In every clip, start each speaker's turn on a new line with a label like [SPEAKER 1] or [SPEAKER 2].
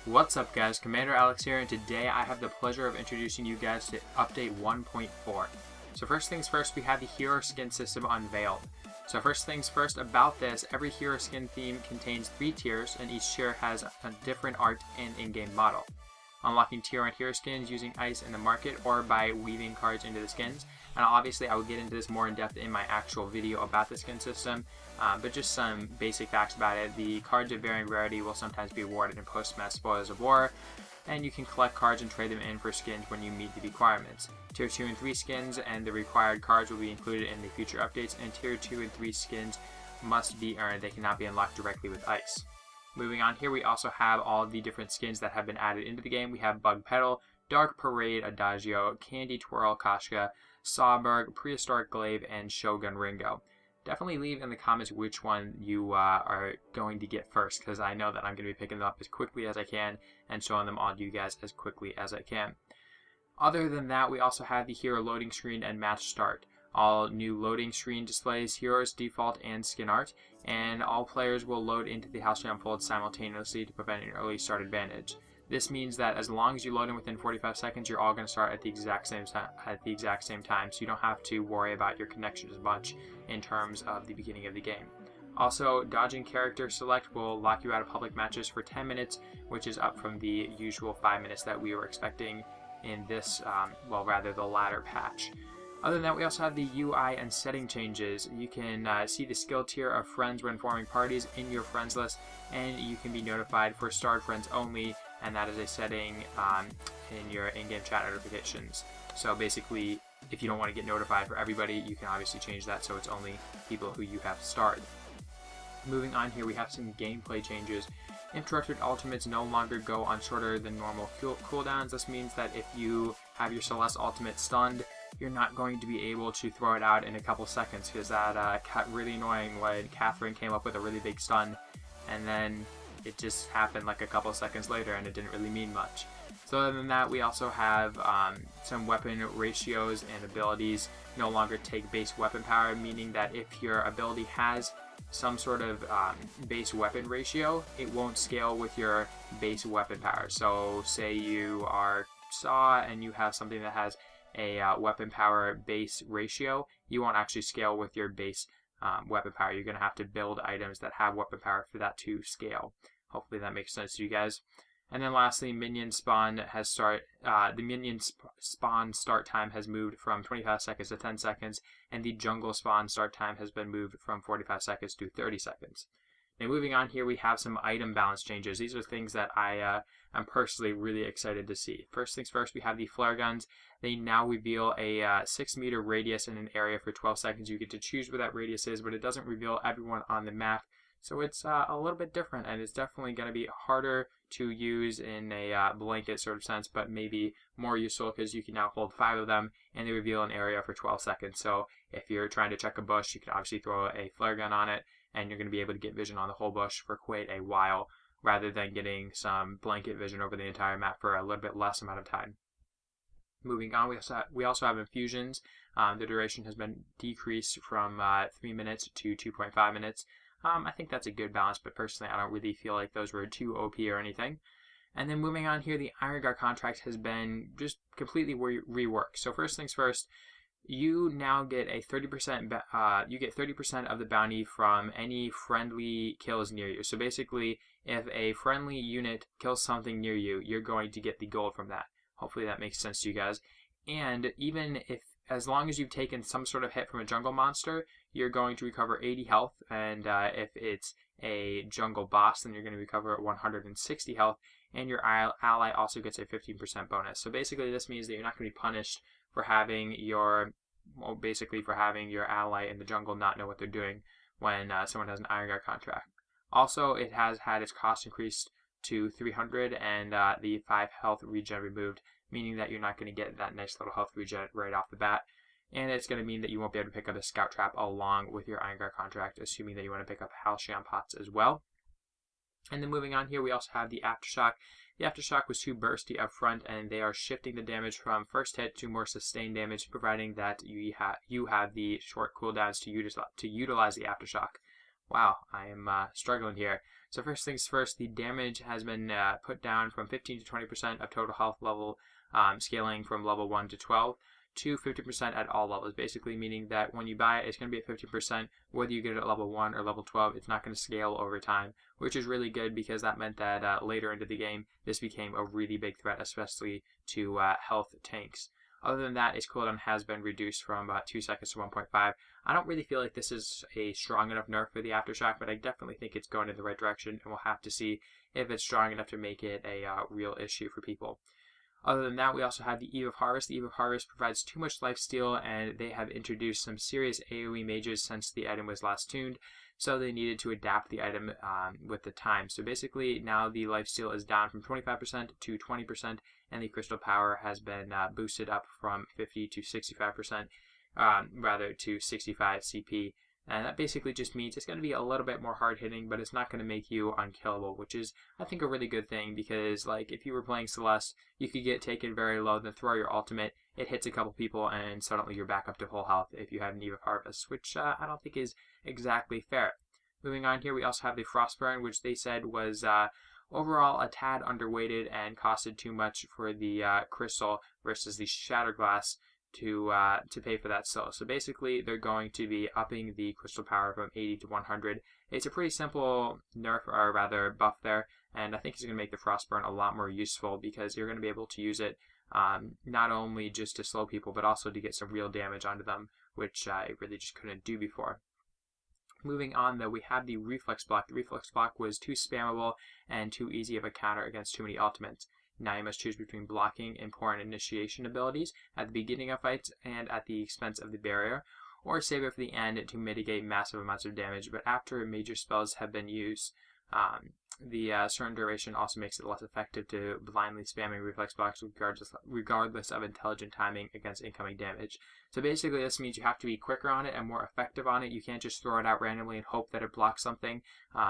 [SPEAKER 1] What's up guys, Commander Alex here, and today I have the pleasure of introducing you guys to update 1.4. So first things first, we have the hero skin system unveiled. So first things first about this, every hero skin theme contains 3 tiers, and each tier has a different art and in-game model. Unlocking tier 1 hero skins using ice in the market or by weaving cards into the skins. And obviously I will get into this more in depth in my actual video about the skin system, but just some basic facts about it. The cards of varying rarity will sometimes be awarded in post-match spoils of war, and you can collect cards and trade them in for skins when you meet the requirements. Tier 2 and 3 skins and the required cards will be included in the future updates, and Tier 2 and 3 skins must be earned. They cannot be unlocked directly with ice. Moving on here, we also have all of the different skins that have been added into the game. We have Bug Petal, Dark Parade Adagio, Candy Twirl Koshka, Sawberg, Prehistoric Glaive, and Shogun Ringo. Definitely leave in the comments which one you are going to get first, because I know that I'm going to be picking them up as quickly as I can and showing them all to you guys as quickly as I can. Other than that, we also have the hero loading screen and match start. All new loading screen displays heroes, default, and skin art, and all players will load into the Halcyon Fold simultaneously to prevent an early start advantage. This means that as long as you load in within 45 seconds, you're all going to start at the exact same time, so you don't have to worry about your connection as much in terms of the beginning of the game. Also, dodging character select will lock you out of public matches for 10 minutes, which is up from the usual 5 minutes that we were expecting in this, the latter patch. Other than that, we also have the UI and setting changes. You can see the skill tier of friends when forming parties in your friends list, and you can be notified for starred friends only, and that is a setting in your in-game chat notifications. So basically, if you don't want to get notified for everybody, you can obviously change that so it's only people who you have starred. Moving on here, we have some gameplay changes. Interrupted ultimates no longer go on shorter than normal cooldowns. This means that if you have your Celeste ultimate stunned, you're not going to be able to throw it out in a couple seconds, because that got really annoying when Catherine came up with a really big stun and then it just happened like a couple seconds later and it didn't really mean much. So other than that, we also have some weapon ratios and abilities no longer take base weapon power, meaning that if your ability has some sort of base weapon ratio, it won't scale with your base weapon power. So say you are Saw and you have something that has a weapon power base ratio, you won't actually scale with your base weapon power. You're going to have to build items that have weapon power for that to scale. Hopefully that makes sense to you guys. And then lastly, minion spawn the minion spawn start time has moved from 25 seconds to 10 seconds, and the jungle spawn start time has been moved from 45 seconds to 30 seconds. Now moving on here, we have some item balance changes. These are things that I am personally really excited to see. First things first, we have the flare guns. They now reveal a 6-meter radius in an area for 12 seconds. You get to choose where that radius is, but it doesn't reveal everyone on the map. So it's a little bit different, and it's definitely going to be harder to use in a blanket sort of sense, but maybe more useful because you can now hold 5 of them and they reveal an area for 12 seconds. So if you're trying to check a bush, you can obviously throw a flare gun on it, and you're going to be able to get vision on the whole bush for quite a while, rather than getting some blanket vision over the entire map for a little bit less amount of time. Moving on, we also have infusions. The duration has been decreased from 3 minutes to 2.5 minutes. I think that's a good balance, but personally I don't really feel like those were too OP or anything. And then moving on here, the Iron Guard contract has been just completely reworked. So first things first, you now get a 30%. You get 30% of the bounty from any friendly kills near you. So basically, if a friendly unit kills something near you, you're going to get the gold from that. Hopefully that makes sense to you guys. And even if, as long as you've taken some sort of hit from a jungle monster, you're going to recover 80 health. And if it's a jungle boss, then you're going to recover 160 health. And your ally also gets a 15% bonus. So basically, this means that you're not going to be punished for having your, having your ally in the jungle not know what they're doing when someone has an Iron Guard contract. Also, it has had its cost increased to 300 and the 5 health regen removed, meaning that you're not going to get that nice little health regen right off the bat. And it's going to mean that you won't be able to pick up a scout trap along with your Iron Guard contract, assuming that you want to pick up halcyon pots as well. And then moving on here, we also have the Aftershock. The Aftershock was too bursty up front, and they are shifting the damage from first hit to more sustained damage, providing that you have the short cooldowns to utilize the Aftershock. Wow, I am struggling here. So first things first, the damage has been put down from 15 to 20% of total health level, scaling from level 1 to 12 to 50% at all levels, basically meaning that when you buy it, it's going to be at 50%, whether you get it at level 1 or level 12, it's not going to scale over time, which is really good because that meant that later into the game, this became a really big threat, especially to health tanks. Other than that, its cooldown has been reduced from 2 seconds to 1.5. I don't really feel like this is a strong enough nerf for the Aftershock, but I definitely think it's going in the right direction, and we'll have to see if it's strong enough to make it a real issue for people. Other than that, we also have the Eve of Harvest. The Eve of Harvest provides too much lifesteal, and they have introduced some serious AoE mages since the item was last tuned, so they needed to adapt the item with the time. So basically, now the lifesteal is down from 25% to 20%, and the crystal power has been boosted up from 50 to 65%, rather to 65 CP. And that basically just means it's going to be a little bit more hard-hitting, but it's not going to make you unkillable, which is, I think, a really good thing, because, like, if you were playing Celeste, you could get taken very low, then throw your ultimate, it hits a couple people, and suddenly you're back up to full health if you have an Eve of Harvest, which I don't think is exactly fair. Moving on here, we also have the Frostburn, which they said was overall a tad underweighted and costed too much for the crystal versus the Shatterglass to pay for that still. So basically, they're going to be upping the crystal power from 80 to 100. It's a pretty simple nerf, or rather buff there, and I think it's going to make the Frostburn a lot more useful because you're going to be able to use it not only just to slow people, but also to get some real damage onto them, which it really just couldn't do before. Moving on, though, we have the Reflex Block. The Reflex Block was too spammable and too easy of a counter against too many ultimates. Now you must choose between blocking and pouring initiation abilities at the beginning of fights and at the expense of the barrier, or save it for the end to mitigate massive amounts of damage, but after major spells have been used, the certain duration also makes it less effective to blindly spamming reflex blocks regardless of intelligent timing against incoming damage. So basically this means you have to be quicker on it and more effective on it. You can't just throw it out randomly and hope that it blocks something,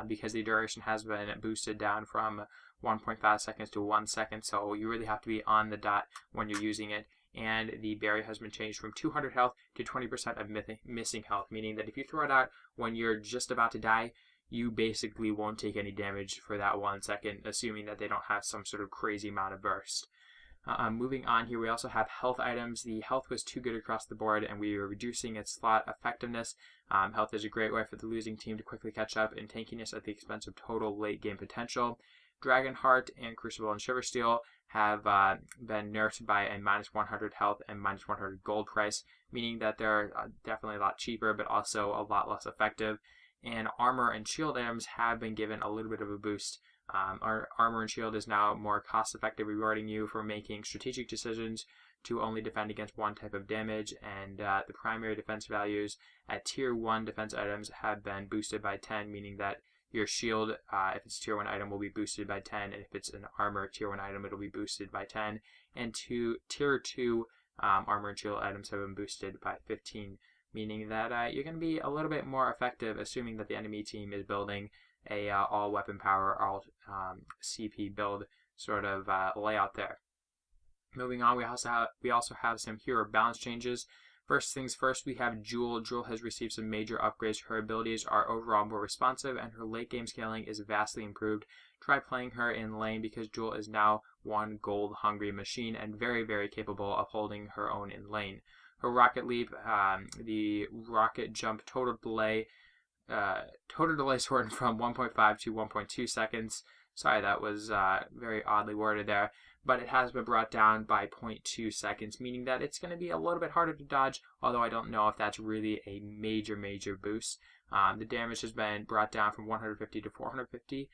[SPEAKER 1] because the duration has been boosted down from 1.5 seconds to 1 second, so you really have to be on the dot when you're using it. And the barrier has been changed from 200 health to 20% of missing health, meaning that if you throw it out when you're just about to die, you basically won't take any damage for that 1 second, assuming that they don't have some sort of crazy amount of burst. Moving on here, we also have health items. The health was too good across the board, and we are reducing its slot effectiveness. Health is a great way for the losing team to quickly catch up, and tankiness at the expense of total late game potential. Dragonheart and Crucible and Shiversteel have been nerfed by a minus 100 health and minus 100 gold price, meaning that they're definitely a lot cheaper, but also a lot less effective. And armor and shield items have been given a little bit of a boost. Our armor and shield is now more cost effective, rewarding you for making strategic decisions to only defend against one type of damage, and the primary defense values at tier 1 defense items have been boosted by 10, meaning that your shield, if it's a tier 1 item, will be boosted by 10, and if it's an armor tier 1 item, it'll be boosted by 10, and tier 2 armor and shield items have been boosted by 15, meaning that you're going to be a little bit more effective, assuming that the enemy team is building a all weapon power, all CP build sort of layout there. Moving on, we also have some hero balance changes. First things first, we have Joule. Joule has received some major upgrades. Her abilities are overall more responsive, and her late game scaling is vastly improved. Try playing her in lane, because Joule is now one gold hungry machine and very, very capable of holding her own in lane. Her rocket leap, the rocket jump total delay shortened from 1.5 to 1.2 seconds. Sorry, that was very oddly worded there. But it has been brought down by 0.2 seconds, meaning that it's going to be a little bit harder to dodge, although I don't know if that's really a major boost. The damage has been brought down from 150 to 450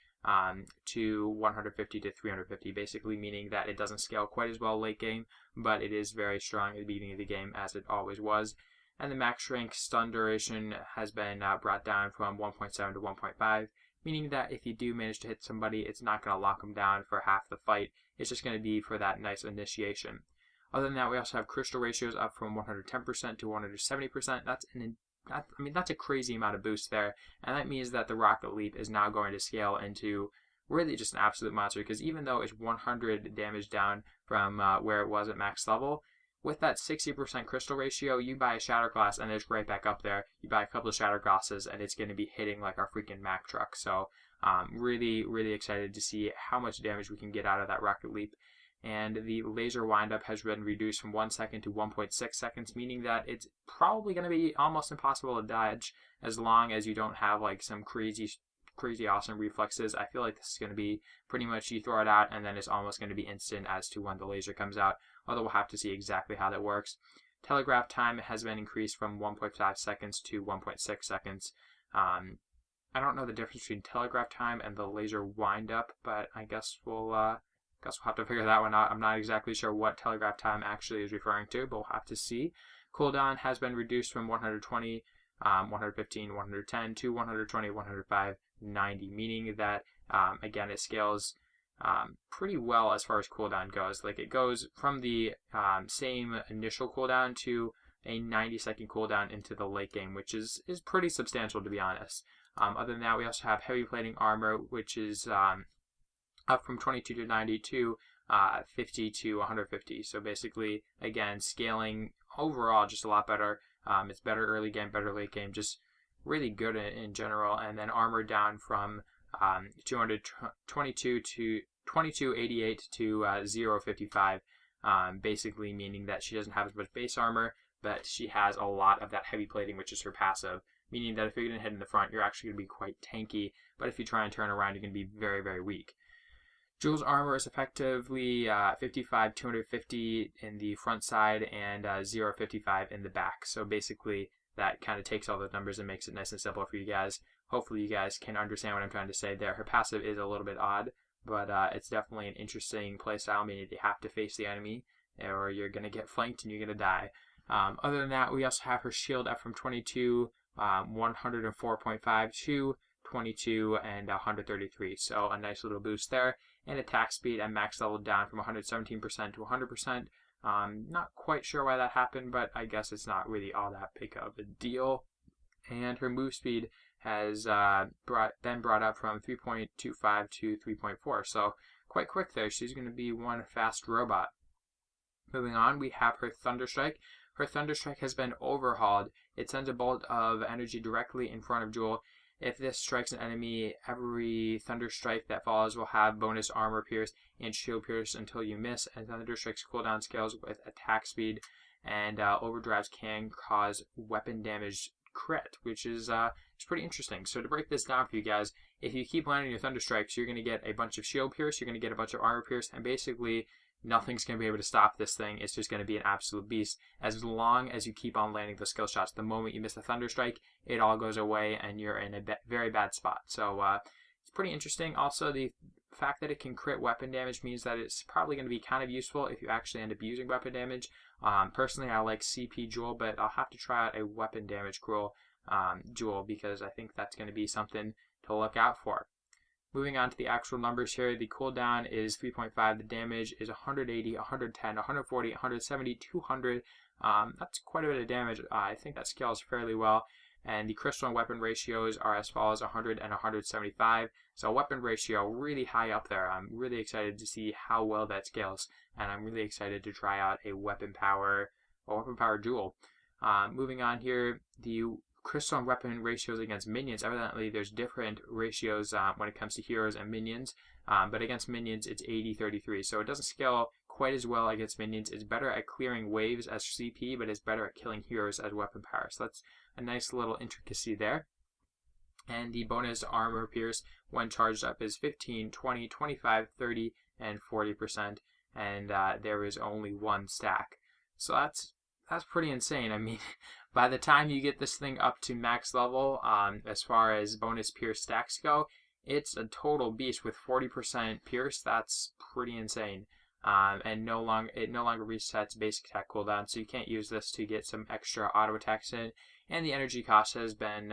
[SPEAKER 1] to 150 to 350, basically meaning that it doesn't scale quite as well late game, but it is very strong at the beginning of the game, as it always was. And the max rank stun duration has been brought down from 1.7 to 1.5, meaning that if you do manage to hit somebody, it's not going to lock them down for half the fight. It's just going to be for that nice initiation. Other than that, we also have crystal ratios up from 110% to 170%. That's a crazy amount of boost there, and that means that the rocket leap is now going to scale into really just an absolute monster, because even though it's 100 damage down from where it was at max level, with that 60% crystal ratio, you buy a shatter glass and it's right back up there. You buy a couple of shatter glasses and it's going to be hitting like our freaking Mack truck. So really, really excited to see how much damage we can get out of that rocket leap. And the laser windup has been reduced from 1 second to 1.6 seconds, meaning that it's probably going to be almost impossible to dodge as long as you don't have like some crazy awesome reflexes. I feel like this is going to be pretty much you throw it out and then it's almost going to be instant as to when the laser comes out, although we'll have to see exactly how that works. Telegraph time has been increased from 1.5 seconds to 1.6 seconds. I don't know the difference between telegraph time and the laser windup, but I guess we'll have to figure that one out. I'm not exactly sure what telegraph time actually is referring to, but we'll have to see. Cooldown has been reduced from 120, 115, 110 to 120, 105, 90, meaning that, again, it scales pretty well as far as cooldown goes. Like, it goes from the same initial cooldown to a 90-second cooldown into the late game, which is pretty substantial, to be honest. Other than that, we also have heavy plating armor, which is up from 22 to 90 to 50 to 150. So basically, again, scaling overall just a lot better. It's better early game, better late game, just really good in general. And then armor down from 222 to 2288 to 055, basically meaning that she doesn't have as much base armor, but she has a lot of that heavy plating, which is her passive, meaning that if you're going to hit in the front, you're actually going to be quite tanky, but if you try and turn around, you're going to be very, very weak. Joule's armor is effectively 55, 250 in the front side and 055 in the back. So basically, that kind of takes all those numbers and makes it nice and simple for you guys. Hopefully you guys can understand what I'm trying to say there. Her passive is a little bit odd, but it's definitely an interesting playstyle, meaning you have to face the enemy or you're going to get flanked and you're going to die. Other than that, we also have her shield up from 22, 104.5 to 22 and 133. So a nice little boost there. And attack speed and max level down from 117% to 100%. Not quite sure why that happened, but I guess it's not really all that big of a deal. And her move speed has been brought up from 3.25 to 3.4. So quite quick there. She's going to be one fast robot. Moving on, we have her Thunderstrike. Her Thunderstrike has been overhauled. It sends a bolt of energy directly in front of Joule. If this strikes an enemy, every Thunderstrike that follows will have bonus armor pierce and shield pierce until you miss, and Thunderstrike's cooldown scales with attack speed, and overdrives can cause weapon damage crit, which is pretty interesting. So to break this down for you guys, if you keep landing your Thunderstrikes, you're going to get a bunch of shield pierce, you're going to get a bunch of armor pierce, and basically nothing's going to be able to stop this thing. It's just going to be an absolute beast as long as you keep on landing the skill shots. The moment you miss the Thunderstrike, it all goes away and you're in a very bad spot. So it's pretty interesting. Also, the fact that it can crit weapon damage means that it's probably going to be kind of useful if you actually end up using weapon damage. Personally, I like CP Joule, but I'll have to try out a weapon damage Joule because I think that's going to be something to look out for. Moving on to the actual numbers here, the cooldown is 3.5, the damage is 180, 110, 140, 170, 200. That's quite a bit of damage. I think that scales fairly well. And the crystal and weapon ratios are as follows, 100 and 175. So weapon ratio really high up there. I'm really excited to see how well that scales. And I'm really excited to try out a weapon power Joule. Moving on here, the crystal and weapon ratios against minions. Evidently, there's different ratios when it comes to heroes and minions, but against minions, it's 80-33, so it doesn't scale quite as well against minions. It's better at clearing waves as CP, but it's better at killing heroes as weapon power, so that's a nice little intricacy there. And the bonus armor pierce when charged up is 15, 20, 25, 30, and 40%, and there is only one stack. So that's pretty insane. I mean, by the time you get this thing up to max level, as far as bonus pierce stacks go, it's a total beast with 40% pierce. That's pretty insane. And it no longer resets basic attack cooldown, so you can't use this to get some extra auto attacks in. And the energy cost has been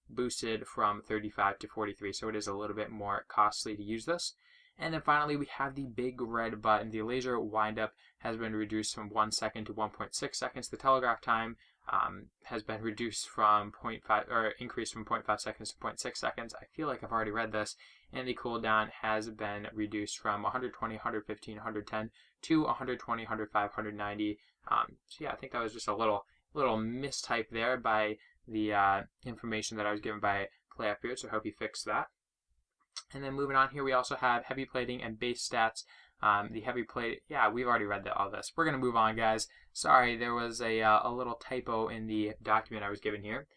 [SPEAKER 1] boosted from 35 to 43, so it is a little bit more costly to use this. And then finally, we have the big red button. The laser windup has been reduced from 1 second to 1.6 seconds. The telegraph time has been reduced from increased from 0.5 seconds to 0.6 seconds. I feel like I've already read this. And the cooldown has been reduced from 120, 115, 110 to 120, 105, 190. So yeah, I think that was just a little mistype there by the information that I was given by Play Up here, so I hope he fixed that. And then moving on here, we also have heavy plating and base stats. The heavy plate, yeah, we've already read all this. We're going to move on, guys. Sorry, there was a little typo in the document I was given here.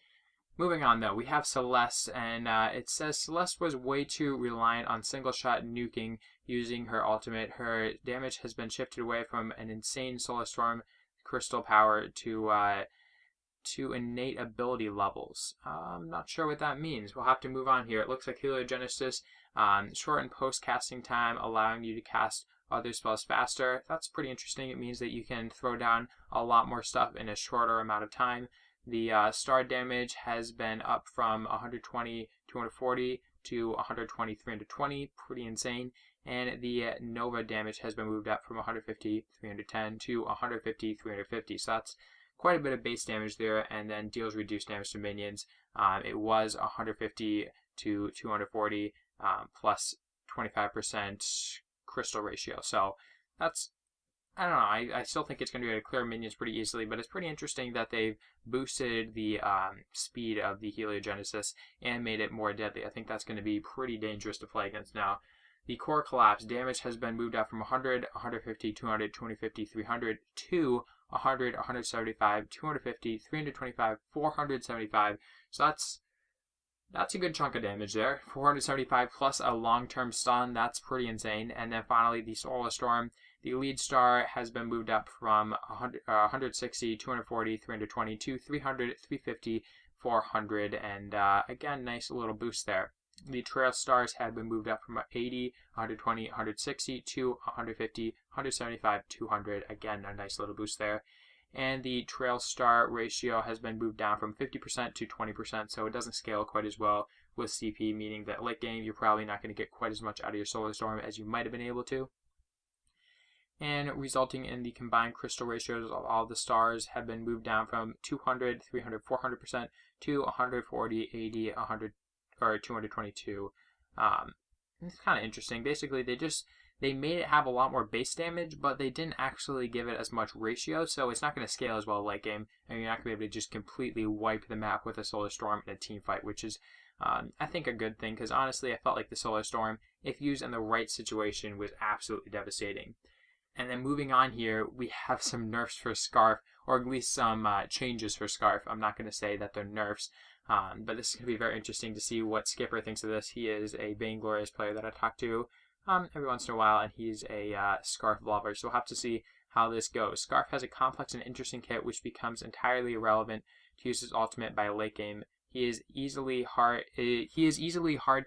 [SPEAKER 1] Moving on, though, we have Celeste, and it says Celeste was way too reliant on single-shot nuking using her ultimate. Her damage has been shifted away from an insane Solar Storm crystal power to innate ability levels. I'm not sure what that means. We'll have to move on here. It looks like Heliogenesis, shortened post-casting time, allowing you to cast other spells faster. That's pretty interesting. It means that you can throw down a lot more stuff in a shorter amount of time. The star damage has been up from 120, 240 to 120, 320. Pretty insane. And the Nova damage has been moved up from 150, 310 to 150, 350. So that's quite a bit of base damage there, and then deals reduced damage to minions. It was 150 to 240 plus 25% crystal ratio. So that's, I don't know, I still think it's going to be able to clear minions pretty easily, but it's pretty interesting that they've boosted the speed of the Heliogenesis and made it more deadly. I think that's going to be pretty dangerous to play against now. The core collapse damage has been moved up from 100, 150, 200, 250, 300 to 100, 175, 250, 325, 475. So that's a good chunk of damage there. 475 plus a long-term stun. That's pretty insane. And then finally, the Solar Storm. The lead star has been moved up from 160, 240, 320 to 300, 350, 400. And again, nice little boost there. The trail stars had been moved up from 80, 120, 160 to 150, 175, 200. Again, a nice little boost there. And the trail star ratio has been moved down from 50% to 20%, so it doesn't scale quite as well with CP, meaning that late game you're probably not going to get quite as much out of your Solar Storm as you might have been able to. And resulting in the combined crystal ratios of all the stars have been moved down from 200, 300, 400% to 140, 80, 100, or 222. It's kind of interesting. Basically, they made it have a lot more base damage, but they didn't actually give it as much ratio, so it's not going to scale as well late game, and you're not going to be able to just completely wipe the map with a Solar Storm in a team fight, which is, I think, a good thing, because honestly, I felt like the Solar Storm, if used in the right situation, was absolutely devastating. And then moving on here, we have some nerfs for Scarf, or at least some changes for Scarf. I'm not going to say that they're nerfs, but this is going to be very interesting to see what Skipper thinks of this. He is a Vainglory player that I talk to every once in a while, and he's a Scarf lover, so we'll have to see how this goes. Scarf has a complex and interesting kit which becomes entirely irrelevant to use his ultimate by late game. He is easily hard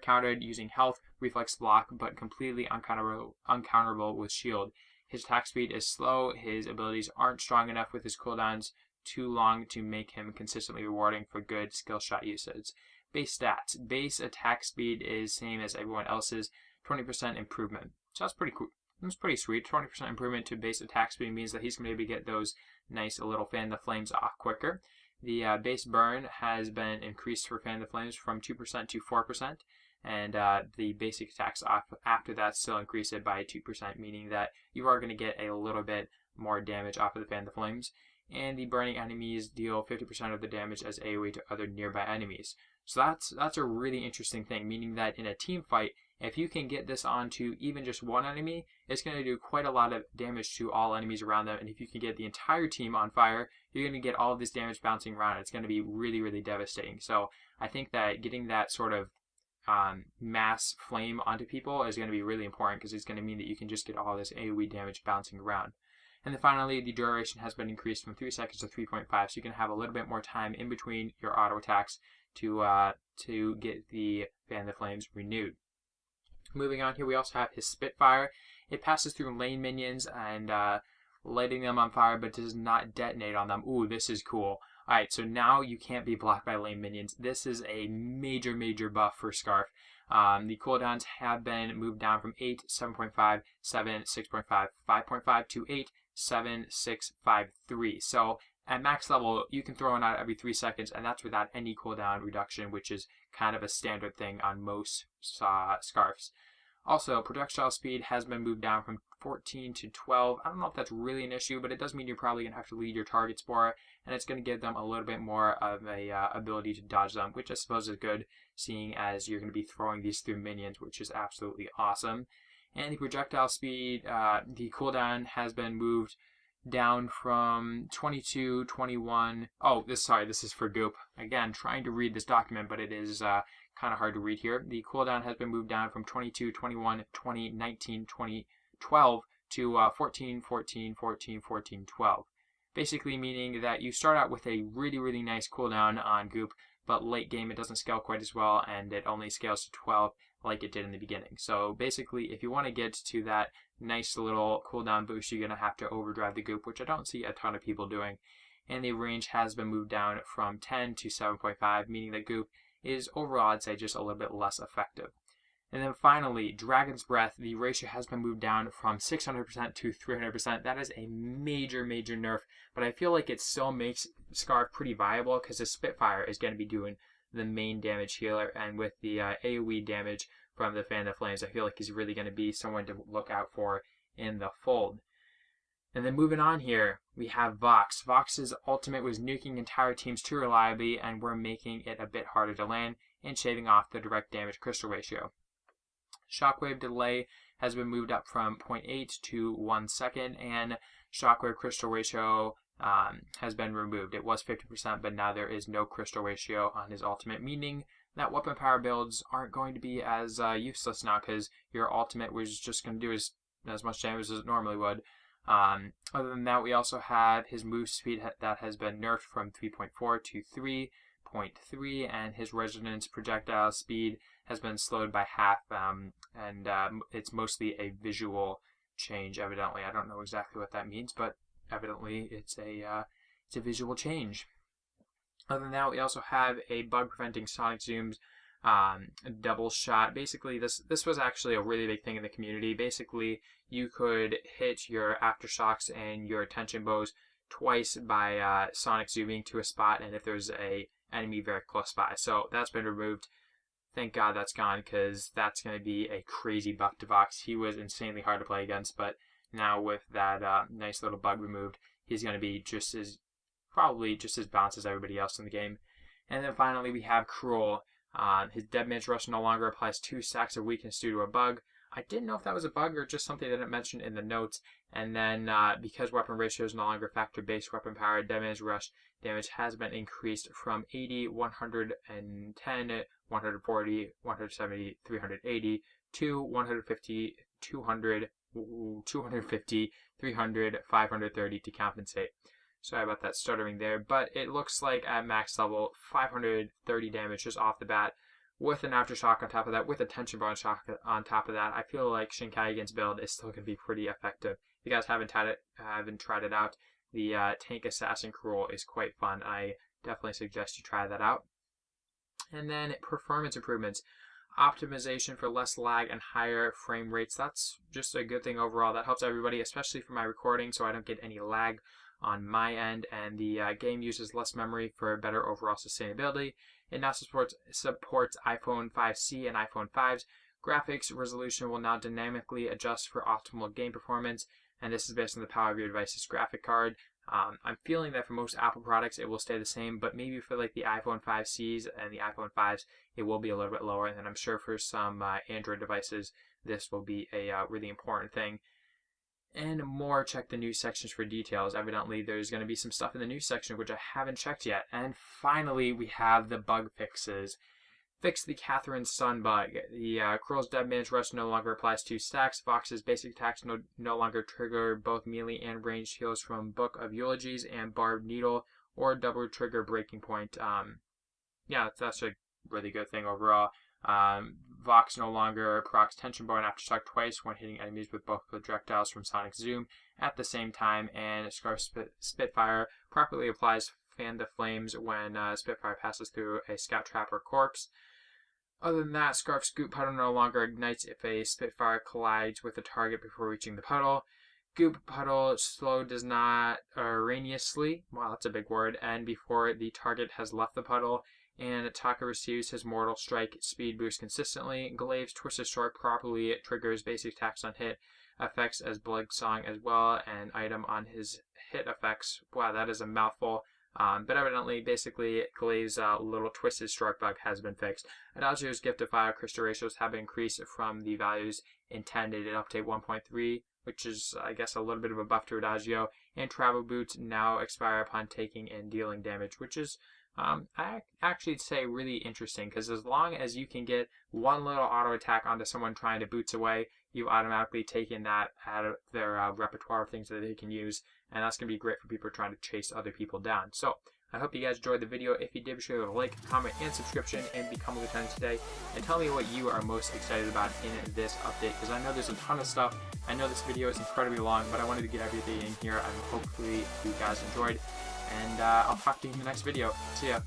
[SPEAKER 1] countered using health, reflex block, but completely uncounterable with shield. His attack speed is slow, his abilities aren't strong enough with his cooldowns too long to make him consistently rewarding for good skill shot usage. Base stats. Base attack speed is same as everyone else's, 20% improvement. So that's pretty cool. That's pretty sweet. 20% improvement to base attack speed means that he's going to be able to get those nice little Fan the Flames off quicker. The base burn has been increased for Fan the Flames from 2% to 4%. And the basic attacks off after that still increase it by 2%, meaning that you are going to get a little bit more damage off of the Fan the Flames. And the burning enemies deal 50% of the damage as AoE to other nearby enemies. So that's a really interesting thing, meaning that in a team fight, if you can get this onto even just one enemy, it's going to do quite a lot of damage to all enemies around them. And if you can get the entire team on fire, you're going to get all of this damage bouncing around. It's going to be really, really devastating. So I think that getting that sort of mass flame onto people is going to be really important, because it's going to mean that you can just get all this AoE damage bouncing around. And then finally, the duration has been increased from 3 seconds to 3.5, so you can have a little bit more time in between your auto attacks to get the Fan the Flames renewed. Moving on here, we also have his Spitfire. It passes through lane minions and lighting them on fire, but does not detonate on them. Ooh, this is cool. Alright, so now you can't be blocked by lane minions. This is a major, major buff for Scarf. The cooldowns have been moved down from 8, 7.5, 7, 6.5, 5.5 to 8, 7, 6, 5, 3. So at max level, you can throw one out every 3 seconds, and that's without any cooldown reduction, which is kind of a standard thing on most Scarfs. Also, projectile speed has been moved down from 14 to 12. I don't know if that's really an issue, but it does mean you're probably going to have to lead your targets more, and it's going to give them a little bit more of a ability to dodge them, which I suppose is good, seeing as you're going to be throwing these through minions, which is absolutely awesome. And the projectile speed, the cooldown has been moved down from 22, 21. Oh, this is for Goop. Again, trying to read this document, but it is kind of hard to read here. The cooldown has been moved down from 22, 21, 20, 19, 20, 12 to 14, 14, 14, 14, 12. Basically meaning that you start out with a really, really nice cooldown on Goop, but late game it doesn't scale quite as well, and it only scales to 12 like it did in the beginning. So basically, if you want to get to that nice little cooldown boost, you're going to have to overdrive the Goop, which I don't see a ton of people doing. And the range has been moved down from 10 to 7.5, meaning that Goop is overall, I'd say, just a little bit less effective. And then finally, Dragon's Breath, the ratio has been moved down from 600% to 300%. That is a major, major nerf, but I feel like it still makes Scarf pretty viable because the Spitfire is going to be doing the main damage healer, and with the AoE damage from the Fan of Flames, I feel like he's really going to be someone to look out for in the fold. And then moving on here, we have Vox. Vox's ultimate was nuking entire teams too reliably, and we're making it a bit harder to land and shaving off the direct damage crystal ratio. Shockwave delay has been moved up from 0.8 to 1 second, and Shockwave crystal ratio has been removed. It was 50%, but now there is no crystal ratio on his ultimate, meaning that weapon power builds aren't going to be as useless now, because your ultimate was just going to do as much damage as it normally would. Other than that, we also have his move speed that has been nerfed from 3.4 to 3.3, and his resonance projectile speed has been slowed by half, and it's mostly a visual change, evidently. I don't know exactly what that means, but evidently it's a visual change. Other than that, we also have a bug preventing sonic zooms double shot. Basically, this was actually a really big thing in the community. Basically, you could hit your aftershocks and your tension bows twice by sonic zooming to a spot, and if there's a enemy very close by. So that's been removed. Thank God that's gone, because that's going to be a crazy buff to Vox. He was insanely hard to play against, but now with that nice little bug removed, he's going to be probably just as balanced as everybody else in the game. And then finally, we have Cruel. His Dead Man's Rush no longer applies 2 stacks of weakness due to a bug. I didn't know if that was a bug or just something that I mentioned in the notes. And then because weapon ratios no longer factor base weapon power, Dead Man's Rush damage has been increased from 80, 110, 140, 170, 380 to 150, 200, 250, 300, 530 to compensate. Sorry about that stuttering there, but it looks like at max level, 530 damage just off the bat, with an aftershock on top of that, with a tension bar shock on top of that. I feel like Shinkaigen's build is still going to be pretty effective. If you guys haven't tried it out, the Tank Assassin Cruel is quite fun. I definitely suggest you try that out. And then performance improvements. Optimization for less lag and higher frame rates. That's just a good thing overall. That helps everybody, especially for my recording, so I don't get any lag on my end, and the game uses less memory for better overall sustainability. It now supports iPhone 5C and iPhone 5s. Graphics resolution will now dynamically adjust for optimal game performance, and this is based on the power of your device's graphic card. I'm feeling that for most Apple products it will stay the same, but maybe for like the iPhone 5Cs and the iPhone 5s it will be a little bit lower, and then I'm sure for some Android devices this will be a really important thing. And more, check the news sections for details. Evidently there's going to be some stuff in the news section which I haven't checked yet. And finally we have the bug fixes. Fix the Catherine Sun bug. The Cruel's Dead Man's Rush no longer applies to stacks. Vox's basic attacks no longer trigger both melee and ranged heals from Book of Eulogies and Barbed Needle, or double trigger Breaking Point. Yeah, that's a really good thing overall. Vox no longer procs Tension Bar and Aftershock twice when hitting enemies with both projectiles from Sonic Zoom at the same time, and Scarf Spitfire properly applies Fan the Flames when Spitfire passes through a scout trap or corpse. Other than that, Scarf's Goop Puddle no longer ignites if a Spitfire collides with a target before reaching the puddle. Goop Puddle slow does not erroneously, wow that's a big word, and before the target has left the puddle. And Taka receives his Mortal Strike speed boost consistently. Glaive's Twisted Sword properly triggers basic attacks on hit effects as Bloodsong as well, and item on his hit effects. Wow, that is a mouthful. But evidently, basically, Glaive's little twisted stroke bug has been fixed. Adagio's gift of fire crystal ratios have been increased from the values intended in update 1.3, which is, I guess, a little bit of a buff to Adagio. And travel boots now expire upon taking and dealing damage, which is, I actually say, really interesting, because as long as you can get one little auto attack onto someone trying to boots away, you've automatically taken that out of their repertoire of things that they can use, and that's going to be great for people trying to chase other people down. So I hope you guys enjoyed the video. If you did, be sure to like, comment, and subscription, and become a lieutenant today. And tell me what you are most excited about in this update, because I know there's a ton of stuff. I know this video is incredibly long, but I wanted to get everything in here, and hopefully you guys enjoyed. And I'll talk to you in the next video. See ya.